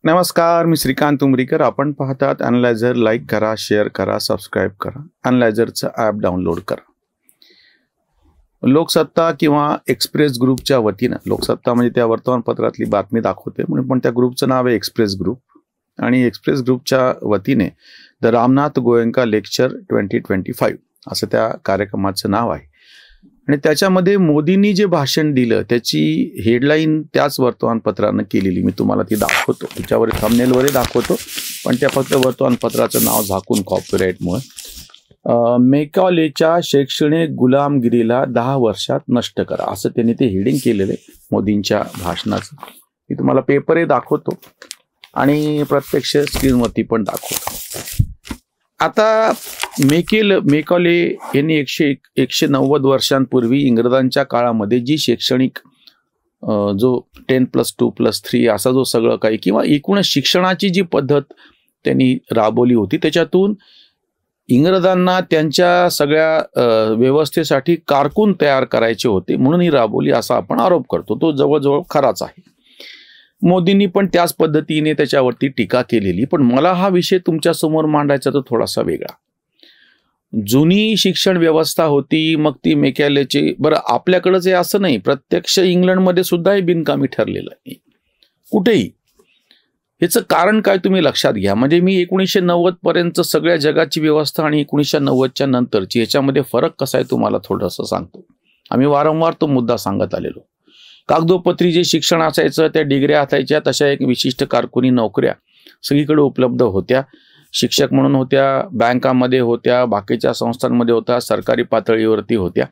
नमस्कार, मी श्रीकांत उमरीकर. आपण पाहतात अॅनालायझर. लाईक करा, शेअर करा, सबस्क्राईब करा. अॅनालायझरचं ॲप डाउनलोड करा. लोकसत्ता किंवा एक्सप्रेस ग्रुपच्या वतीनं, लोकसत्ता म्हणजे त्या वर्तमानपत्रातली बातमी दाखवते म्हणून, पण त्या ग्रुपचं नाव आहे एक्सप्रेस ग्रुप. आणि एक्सप्रेस ग्रुपच्या वतीने द रामनाथ गोयंका लेक्चर 2025 असं त्या कार्यक्रमाचं नाव आहे. आणि त्याच्यामध्ये मोदींनी जे भाषण दिलं त्याची हेडलाईन त्याच वर्तमानपत्रानं केलेली. मी तुम्हाला ती दाखवतो, तिच्यावर थंबनेलवरही दाखवतो, पण त्या फक्त वर्तमानपत्राचं नाव झाकून कॉपीराईटमुळे. मेकॉलेच्या शैक्षणिक गुलामगिरीला 10 वर्षात नष्ट करा, असं त्यांनी ते हेडिंग केलेलं आहे मोदींच्या भाषणाचं. मी तुम्हाला पेपरही दाखवतो आणि प्रत्यक्ष स्क्रीनवरती पण दाखवतो. आता मेकॉले यांनी 190 वर्षांपूर्वी इंग्रजांच्या काळामध्ये जी शैक्षणिक जो 10+2+3 असा जो सगळं काही किंवा एकूणच शिक्षणाची जी पद्धत त्यांनी राबवली होती, त्याच्यातून इंग्रजांना त्यांच्या सगळ्या व्यवस्थेसाठी कारकून तयार करायचे होते म्हणून ही राबवली असा आपण आरोप करतो. तो जवळजवळ खराच आहे. मोदींनी पण त्याच पद्धतीने त्याच्यावरती टीका केलेली. पण मला हा विषय तुमच्या समोर मांडायचा तर थोडासा वेगळा. जुनी शिक्षण व्यवस्था होती, मग ती मेकॅलेची. बरं, आपल्याकडंच आहे असं नाही, प्रत्यक्ष इंग्लंडमध्ये सुद्धा हे बिनकामी ठरलेलं आहे कुठेही. ह्याचं कारण काय तुम्ही लक्षात घ्या. म्हणजे मी 1990 पर्यंत सगळ्या जगाची व्यवस्था आणि 1990च्या नंतरची ह्याच्यामध्ये फरक कसा आहे तुम्हाला थोडंसं सांगतो. आम्ही वारंवार तो मुद्दा सांगत आलेलो. कागदोपत्री जे शिक्षण असायचं, त्या डिग्र्या असायच्या, तशा एक विशिष्ट कारकुनी नोकऱ्या सगळीकडे उपलब्ध होत्या. शिक्षक म्हणून होत्या, बँकामध्ये होत्या, बाकीच्या संस्थांमध्ये होत्या, सरकारी पातळीवरती होत्या.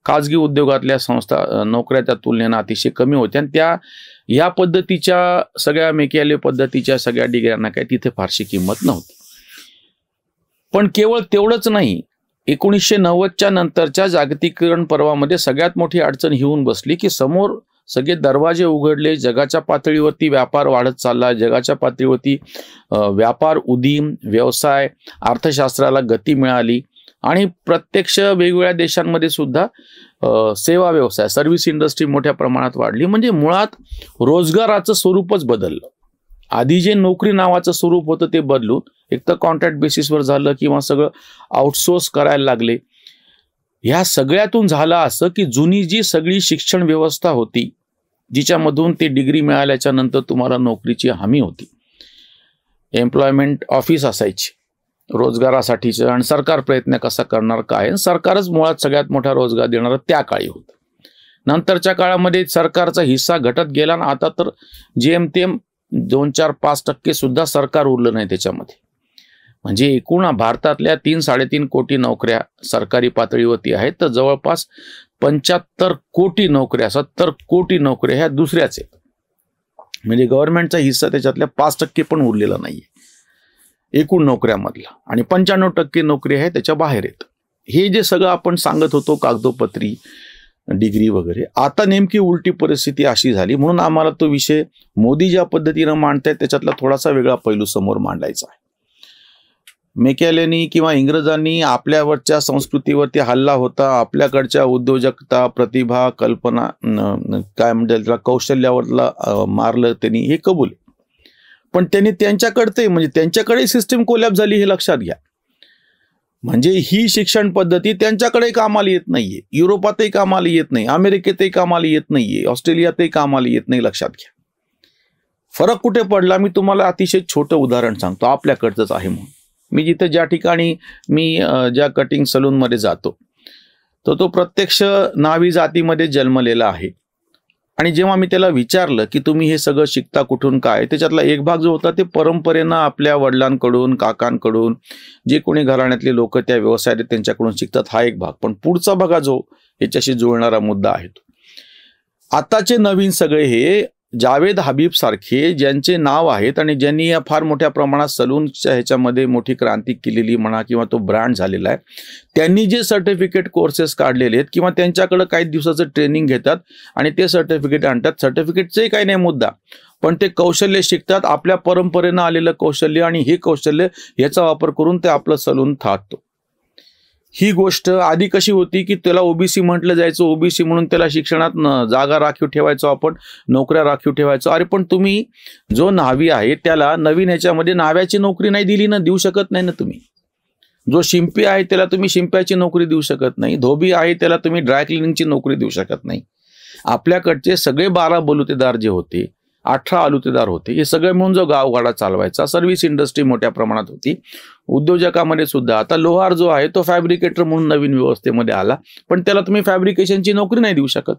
खाजगी उद्योगातल्या संस्था नोकऱ्या त्या तुलनेनं अतिशय कमी होत्या. आणि या पद्धतीच्या सगळ्या मेकॅले पद्धतीच्या सगळ्या डिग्र्यांना काही तिथे फारशी किंमत नव्हती. पण केवळ तेवढंच नाही, 1990च्या नंतरच्या जागतिकीकरण पर्वामध्ये सगळ्यात मोठी अडचण ही होऊन बसली की समोर सगळे दरवाजे उघडले. जगाच्या पातळीवरती व्यापार वाढत चालला. जगाच्या पातळीवरती व्यापार उदीम, व्यवसाय, अर्थशास्त्राला गती मिळाली. आणि प्रत्यक्ष वेगवेगळ्या देशांमध्ये सुद्धा सेवा व्यवसाय, सर्व्हिस इंडस्ट्री मोठ्या प्रमाणात वाढली. म्हणजे मुळात रोजगाराचं स्वरूपच बदललं. आधी जे नोकरी नावाचं स्वरूप होतं ते बदलून एक तर कॉन्ट्रॅक्ट बेसिसवर झालं किंवा सगळं आउटसोर्स करायला लागले. ह्या सगळ्यातून झालं असं की जुनी जी सगळी शिक्षण व्यवस्था होती, जिच्यामधून ते डिग्री मिळाल्याच्या नंतर तुम्हाला नोकरीची हमी होती, एम्प्लॉयमेंट ऑफिस असायची रोजगारासाठीचं, आणि सरकार प्रयत्न कसा करणार काय, सरकारच मुळात सगळ्यात मोठा रोजगार देणारं त्या काळी होतं. नंतरच्या काळामध्ये सरकारचा हिस्सा घटत गेला आणि आता तर जेमतेम 2-4-5% सुद्धा सरकार उरलं नाही त्याच्यामध्ये. म्हणजे एकूण भारतातल्या 3-3.5 कोटी नोकऱ्या सरकारी पातळीवरती आहेत, तर जवळपास 75 कोटी नोकऱ्या, 70 कोटी नोकऱ्या ह्या दुसऱ्याच आहेत. म्हणजे गव्हर्नमेंटचा हिस्सा त्याच्यातल्या 5% पण उरलेला नाहीये एकूण नोकऱ्यामधला, आणि 95% नोकरी आहे त्याच्या बाहेर आहेत. हे जे सगळं आपण सांगत होतो कागदोपत्री डिग्री वगैरे, आता नेमकी उलटी परिस्थिती अशी झाली. म्हणून आम्हाला तो विषय मोदी ज्या पद्धतीनं मांडतायत त्याच्यातला थोडासा वेगळा पैलू समोर मांडायचा आहे. मेकॅलेनी किंवा इंग्रजांनी आपल्यावरच्या संस्कृतीवरती हल्ला होता, आपल्याकडच्या उद्योजकता, प्रतिभा, कल्पना, काय म्हणतात त्याला, कौशल्यावरला मारलं त्यांनी, हे कबूल. पण त्यांनी त्यांच्याकडे, म्हणजे त्यांच्याकडे सिस्टीम कोलॅप्स झाली हे लक्षात घ्या. म्हणजे ही शिक्षण पद्धती त्यांच्याकडे कामाला येत नाहीये, युरोपातही कामाला येत नाही, अमेरिकेतही कामाला येत नाहीये, ऑस्ट्रेलियातही कामाला येत नाही. लक्षात घ्या फरक कुठे पडला. मी तुम्हाला अतिशय छोटं उदाहरण सांगतो, आपल्याकडचंच आहे म्हणून. मी जिथे ज्या ठिकाणी ज्या कटिंग सलूनमध्ये जातो तर तो प्रत्यक्ष नावी जातीमध्ये जन्मलेला आहे. आणि जेव्हा मी त्याला विचारलं की तुम्ही हे सगळं शिकता कुठून काय, त्याच्यातला एक भाग जो होता ते परंपरेनं आपल्या वडिलांकडून, काकांकडून, जे कोणी घराण्यातले लोक त्या व्यवसायात त्यांच्याकडून शिकतात, हा एक भाग. पण पुढचा बघा जो याच्याशी जुळणारा मुद्दा आहे तो, आताचे नवीन सगळे हे जावेद हबीब सारखे ज्यांचे नाव आहेत आणि ज्यांनी या फार मोठ्या प्रमाणात सलूनच्या ह्याच्यामध्ये मोठी क्रांती केलेली म्हणा किंवा तो ब्रँड झालेला आहे, त्यांनी जे सर्टिफिकेट कोर्सेस काढलेले आहेत किंवा त्यांच्याकडे काही दिवसाचं ट्रेनिंग घेतात आणि ते सर्टिफिकेट आणतात. सर्टिफिकेटचंही काही नाही मुद्दा, पण ते कौशल्य शिकतात, आपल्या परंपरेनं आलेलं कौशल्य, आणि हे कौशल्य याचा वापर करून ते आपलं सलून थाटतो. ही गोष्ट आधी कशी होती की त्याला ओबीसी म्हटलं जायचं, ओबीसी म्हणून त्याला शिक्षणात जागा राखीव ठेवायचो आपण, नोकऱ्या राखीव ठेवायचो. अरे पण तुम्ही जो न्हावी आहे त्याला नवीन ह्याच्यामध्ये न्हाव्याची नोकरी नाही दिली ना, देऊ शकत नाही ना तुम्ही. जो शिंपी आहे त्याला तुम्ही शिंप्याची नोकरी देऊ शकत नाही, धोबी आहे त्याला तुम्ही ड्राय क्लिनिंगची नोकरी देऊ शकत नाही. आपल्याकडचे सगळे 12 बलुतेदार जे होते, 18 आलुतेदार होते, हे सगळे मिळून जो गावगाडा चालवायचा. सर्व्हिस इंडस्ट्री मोठ्या प्रमाणात होती. उद्योजकामध्ये सुद्धा आता लोहार जो आहे तो फॅब्रिकेटर म्हणून नवीन व्यवस्थेमध्ये आला, पण त्याला तुम्ही फॅब्रिकेशनची नोकरी नाही देऊ शकत.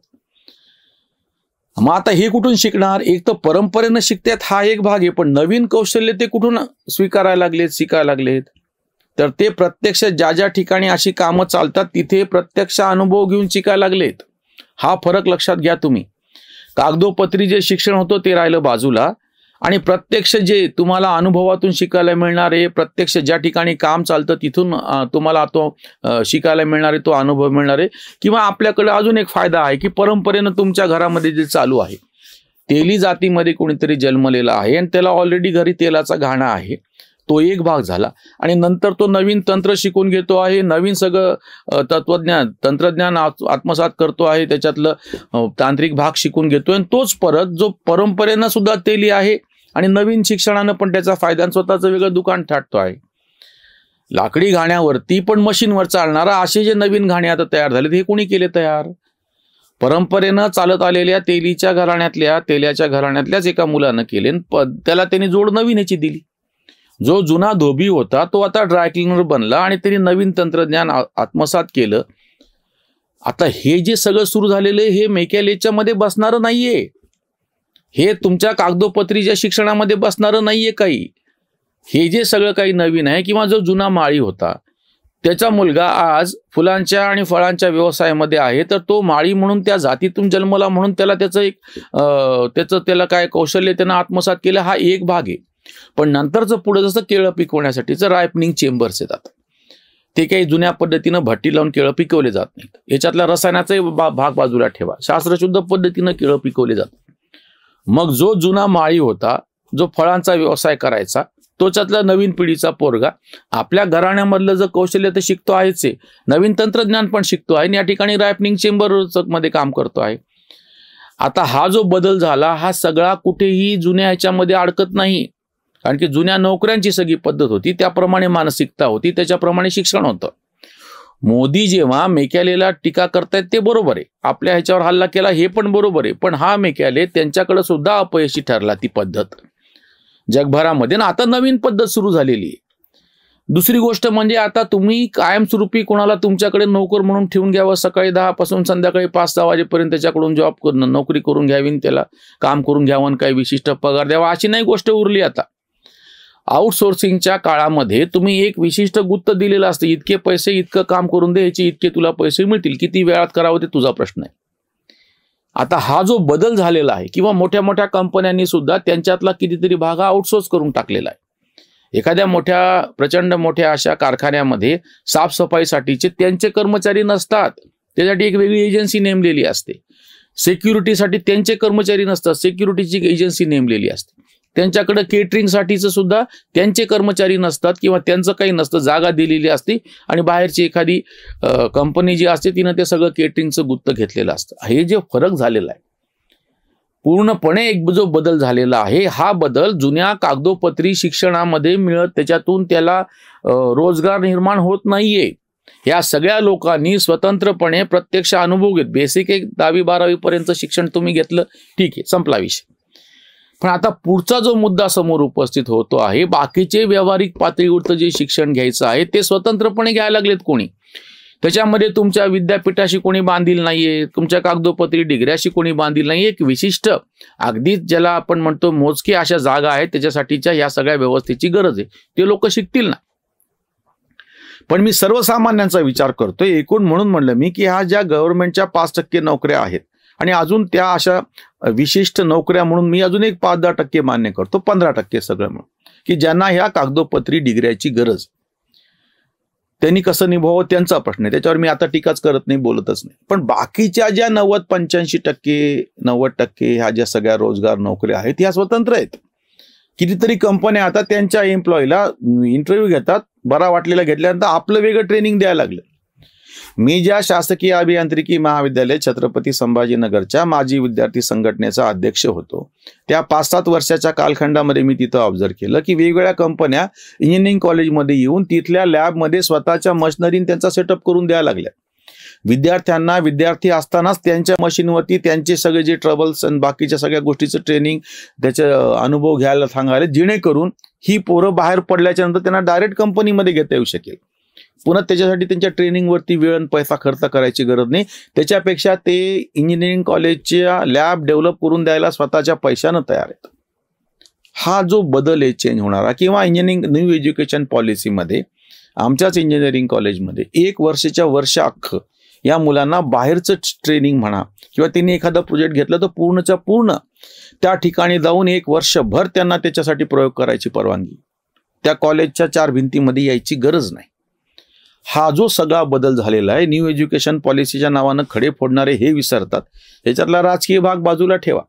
मग आता हे कुठून शिकणार? एक तर परंपरेनं शिकतात हा एक भाग आहे, पण नवीन कौशल्य ते कुठून स्वीकारायला लागलेत, शिकायला लागलेत? तर ते प्रत्यक्ष ज्या ज्या ठिकाणी अशी कामं चालतात तिथे प्रत्यक्ष अनुभव घेऊन शिकायला लागलेत. हा फरक लक्षात घ्या तुम्ही. कागदोपत्री जे शिक्षण होतं ते राहिलं बाजूला, आणि प्रत्यक्ष जे तुम्हाला अनुभवातून शिकायला मिळणारे, प्रत्यक्ष ज्या ठिकाणी काम चालतं तिथून तुम्हाला तो शिकायला मिळणारे, तो अनुभव मिळणारे. किंवा आपल्याकडे अजून एक फायदा आहे की परंपरेनं तुमच्या घरामध्ये जे चालू आहे, तेली जातीमध्ये कोणीतरी जन्मलेला आहे आणि त्याला ऑलरेडी घरी तेलाचा घाणा आहे, तो एक भाग झाला. आणि नंतर तो नवीन तंत्र शिकून घेतो आहे, नवीन सगळं तंत्रज्ञान आत्मसात करतो आहे, त्याच्यातलं तांत्रिक भाग शिकून घेतोय. आणि तोच परत जो परंपरेनं सुद्धा तेली आहे आणि नवीन शिक्षणानं पण त्याचा फायदा, स्वतःचं वेगळं दुकान थाटतो आहे. लाकडी घाण्यावरती पण मशीनवर चालणारा असे जे नवीन घाणे आता तयार झालेत, हे कोणी केले तयार? परंपरेनं चालत आलेल्या तेल्याच्या घराण्यातल्याच एका मुलानं केले. त्याला त्यांनी जोड नवीन ह्याची दिली. जो जुना धोबी होता तो आता ड्राय क्लिनर बनला आणि त्यांनी नवीन तंत्रज्ञान आत्मसात केलं. आता हे जे सगळं सुरू झालेलं हे मेकॅलेच्या मध्ये बसणारं नाहीये, हे तुमच्या कागदोपत्रीच्या शिक्षणामध्ये बसणारं नाहीये काही. हे जे सगळं काही नवीन आहे, किंवा जो जुना माळी होता त्याचा मुलगा आज फुलांच्या आणि फळांच्या व्यवसायामध्ये आहे, तर तो माळी म्हणून त्या जातीतून जन्मला म्हणून त्याला त्याला काय कौशल्य त्यानं आत्मसात केलं, हा एक भाग आहे. पण नंतरचं पुढे जसं केळं पिकवण्यासाठीचं रायपनिंग चेंबर्स येतात, ते काही जुन्या पद्धतीनं भट्टी लावून केळं पिकवले जात नाहीत. याच्यातला रसायनाचाही भाग बाजूला ठेवा, शास्त्रशुद्ध पद्धतीनं केळं पिकवले जातात. मग जो जुना माळी होता, जो फळांचा व्यवसाय करायचा, तोच्यातला नवीन पिढीचा पोरगा आपल्या घराण्यामधलं जर कौशल्य तर शिकतो आहेच आहे, नवीन तंत्रज्ञान पण शिकतो आहे आणि या ठिकाणी रायपनिंग चेंबर मध्ये काम करतो आहे. आता हा जो बदल झाला हा सगळा कुठेही जुन्या ह्याच्यामध्ये अडकत नाही, कारण की जुन्या नोकऱ्यांची सगळी पद्धत होती, त्याप्रमाणे मानसिकता होती, त्याच्याप्रमाणे शिक्षण होतं. मोदी जेव्हा मेकॅलेला टीका करतायत ते बरोबर आहे, आपल्या ह्याच्यावर हल्ला केला हे पण बरोबर आहे, पण हा मेकॅले त्यांच्याकडे सुद्धा अपयशी ठरला ती पद्धत जगभरामध्ये. ना आता नवीन पद्धत सुरू झालेली आहे. दुसरी गोष्ट म्हणजे आता तुम्ही कायमस्वरूपी कोणाला तुमच्याकडे नोकर म्हणून ठेवून घ्यावं, सकाळी 10 पासून संध्याकाळी 5-6 वाजेपर्यंत त्याच्याकडून नोकरी करून घ्यावी, त्याला काम करून घ्यावं, काही विशिष्ट पगार द्यावा, अशी नाही गोष्ट उरली आता. आउटसोर्सिंगच्या काळामध्ये तुम्ही एक विशिष्ट गुत्त दिलेलं असतं, इतके पैसे इतकं काम करून द्यायचे, इतके तुला पैसे मिळतील, किती वेळात करावं ते तुझा प्रश्न आहे. आता हा जो बदल झालेला आहे, किंवा मोठ्या मोठ्या कंपन्यांनी सुद्धा त्यांच्यातला कितीतरी भाग आउटसोर्स करून टाकलेला आहे. एखाद्या प्रचंड मोठ्या अशा कारखान्यामध्ये साफसफाईसाठीचे त्यांचे कर्मचारी नसतात, त्यासाठी एक वेगळी एजन्सी नेमलेली असते. सिक्युरिटीसाठी त्यांचे कर्मचारी नसतात, सिक्युरिटीची एजन्सी नेमलेली असते. त्यांच्याकडे केटरिंगसाठीचं सुद्धा त्यांचे कर्मचारी नसतात, किंवा त्यांचं काही नसतं, जागा दिलेली असते आणि बाहेरची एखादी कंपनी जी असते तिनं ते सगळं केटरिंगचं गुत्त घेतलेलं असतं. हे जे फरक झालेला आहे, पूर्णपणे एक जो बदल झालेला आहे, हा बदल जुन्या कागदोपत्री शिक्षणामध्ये मिळत त्याच्यातून त्याला रोजगार निर्माण होत नाहीये. या सगळ्या लोकांनी स्वतंत्रपणे प्रत्यक्ष अनुभव घेत, बेसिक एक 10वी-12वी पर्यंत शिक्षण तुम्ही घेतलं, ठीक आहे, संपला विषय. पण आता पुढचा जो मुद्दा समोर उपस्थित होतो आहे, बाकीचे व्यावहारिक पातळीवरचं जे शिक्षण घ्यायचं आहे ते स्वतंत्रपणे घ्यायला लागलेत कोणी. त्याच्यामध्ये तुमच्या विद्यापीठाशी कोणी बांधील नाहीये, तुमच्या कागदोपत्री डिग्र्याशी कोणी बांधील नाहीये. एक विशिष्ट अगदीच ज्याला आपण म्हणतो मोजके अशा जागा आहेत त्याच्यासाठीच्या या सगळ्या व्यवस्थेची गरज आहे, ते लोक शिकतील ना. पण मी सर्वसामान्यांचा विचार करतोय एकूण, म्हणून म्हणलं मी की ह्या ज्या गव्हर्नमेंटच्या 5% नोकऱ्या आहेत आणि अजून त्या अशा विशिष्ट नोकऱ्या म्हणून मी अजून एक 5-10% मान्य करतो, 15% सगळं म्हणून, की ज्यांना ह्या कागदोपत्री डिग्र्याची गरज, त्यांनी कसं निभावं त्यांचा प्रश्न आहे, त्याच्यावर मी आता टीकाच करत नाही, बोलतच नाही. पण बाकीच्या ज्या 90-85%, 90% ह्या ज्या सगळ्या रोजगार नोकऱ्या आहेत ह्या स्वतंत्र आहेत. कितीतरी कंपन्या आता त्यांच्या एम्प्लॉईला इंटरव्ह्यू घेतात, बरा वाटलेला घेतल्यानंतर आपलं वेगळं ट्रेनिंग द्यायला लागलं. मी ज्या शासकीय अभियांत्रिकी महाविद्यालय छत्रपती संभाजीनगरच्या माजी विद्यार्थी संघटनेचा अध्यक्ष होतो, त्या 5-7 वर्षाच्या कालखंडामध्ये मी तिथं ऑब्झर्व केलं की वेगवेगळ्या कंपन्या इंजिनिअरिंग कॉलेजमध्ये येऊन तिथल्या लॅबमध्ये स्वतःच्या मशिनरीने त्यांचा सेटअप करून द्यायला लागल्या. विद्यार्थ्यांना विद्यार्थी असतानाच त्यांच्या मशीनवरती त्यांचे सगळे जे ट्रबल्स आणि बाकीच्या सगळ्या गोष्टीचं ट्रेनिंग, त्याचे अनुभव घ्यायला सांगायला, जेणेकरून ही पोरं बाहेर पडल्याच्या नंतर त्यांना डायरेक्ट कंपनीमध्ये घेता येऊ शकेल. पुन्हा त्याच्यासाठी त्यांच्या ट्रेनिंगवरती वेळ आणि पैसा खर्च करायची गरज नाही. त्याच्यापेक्षा ते इंजिनिअरिंग कॉलेजच्या लॅब डेव्हलप करून द्यायला स्वतःच्या पैशानं तयार आहेत. हा जो बदल आहे चेंज होणारा, किंवा इंजिनिअरिंग न्यू एज्युकेशन पॉलिसीमध्ये आमच्याच इंजिनिअरिंग कॉलेजमध्ये 1 वर्षाच्या वर्ष अख्खं या मुलांना बाहेरचं ट्रेनिंग म्हणा, किंवा त्यांनी एखादा प्रोजेक्ट घेतला तर पूर्णच्या पूर्ण त्या ठिकाणी जाऊन 1 वर्षभर त्यांना त्याच्यासाठी प्रयोग करायची परवानगी. त्या कॉलेजच्या 4 भिंतीमध्ये यायची गरज नाही. हा जो सगळा बदल झालेला आहे, न्यू एज्युकेशन पॉलिसीच्या नावानं खडे फोडणारे हे विसरतात. याच्यातला राजकीय भाग बाजूला ठेवा.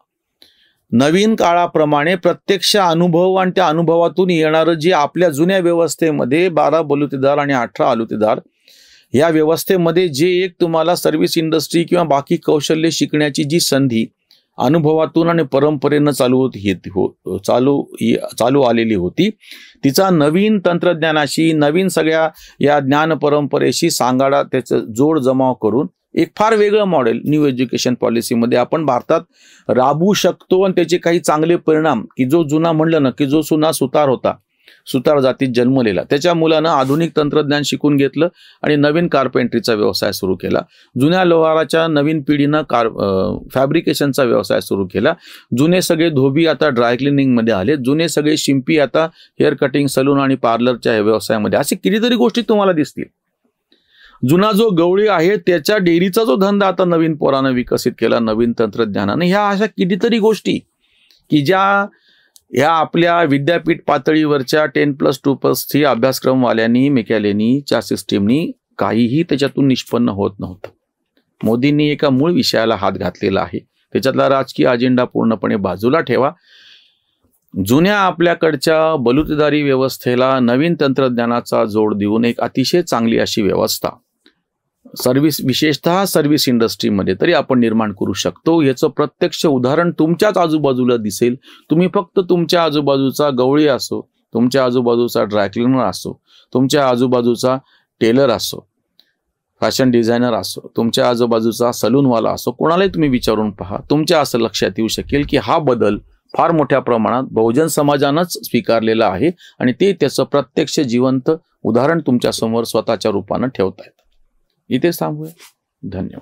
नवीन काळाप्रमाणे प्रत्यक्ष अनुभव आणि त्या अनुभवातून येणारं जे आपल्या जुन्या व्यवस्थेमध्ये 12 बलुतेदार आणि 18 आलुतेदार या व्यवस्थेमध्ये जे एक तुम्हाला सर्व्हिस इंडस्ट्री किंवा बाकी कौशल्य शिकण्याची जी संधी अनुभवातून आणि परंपरेनं चालू आलेली होती, तिचा नवीन तंत्रज्ञानाशी, नवीन सगळ्या या ज्ञान परंपरेशी सांगाडा, त्याचं जोड जमाव करून एक फार वेगळं मॉडेल न्यू एज्युकेशन पॉलिसीमध्ये आपण भारतात राबवू शकतो. आणि त्याचे काही चांगले परिणाम, की जो जुना म्हणलं ना की जो जुना सुतार होता, सुतार जातीत जन्मलेला, त्याच्या मुलानं आधुनिक तंत्रज्ञान शिकून घेतलं आणि नवीन कार्पेंट्रीचा व्यवसाय सुरू केला. जुन्या लोहाराच्या नवीन पिढीनं फॅब्रिकेशनचा व्यवसाय सुरू केला. जुने सगळे धोबी आता ड्रायक्लिनिंगमध्ये आले. जुने सगळे शिंपी आता हेअर कटिंग, सलून आणि पार्लरच्या व्यवसायामध्ये. अशी कितीतरी गोष्टी तुम्हाला दिसतील. जुना जो गवळी आहे त्याच्या डेअरीचा जो धंदा आता नवीन पोरानं विकसित केला नवीन तंत्रज्ञानानं. ह्या अशा कितीतरी गोष्टी की ज्या ह्या आपल्या विद्यापीठ पातळीवरच्या 10+2+3 अभ्यासक्रमवाल्यांनी, मेकॅलेनीच्या सिस्टीमनी काहीही त्याच्यातून निष्पन्न होत नव्हतं. मोदींनी एका मूळ विषयाला हात घातलेला आहे. त्याच्यातला राजकीय अजेंडा पूर्णपणे बाजूला ठेवा. जुन्या आपल्याकडच्या बलुतेदारी व्यवस्थेला नवीन तंत्रज्ञानाचा जोड देऊन एक अतिशय चांगली अशी व्यवस्था विशेषतः सर्व्हिस इंडस्ट्रीमध्ये तरी आपण निर्माण करू शकतो. याचं प्रत्यक्ष उदाहरण तुमच्याच आजूबाजूला दिसेल. तुम्ही फक्त तुमच्या आजूबाजूचा गवळी असो, तुमच्या आजूबाजूचा ड्रायक्लिनर असो, तुमच्या आजूबाजूचा टेलर असो, फॅशन डिझायनर असो, तुमच्या आजूबाजूचा सलूनवाला असो, कोणालाही तुम्ही विचारून पहा. तुमच्या असं लक्षात येऊ शकेल की हा बदल फार मोठ्या प्रमाणात बहुजन समाजानंच स्वीकारलेला आहे आणि ते त्याचं प्रत्यक्ष जिवंत उदाहरण तुमच्या समोर स्वतःच्या रूपानं ठेवतायत. इथेच थांबूया. धन्यवाद.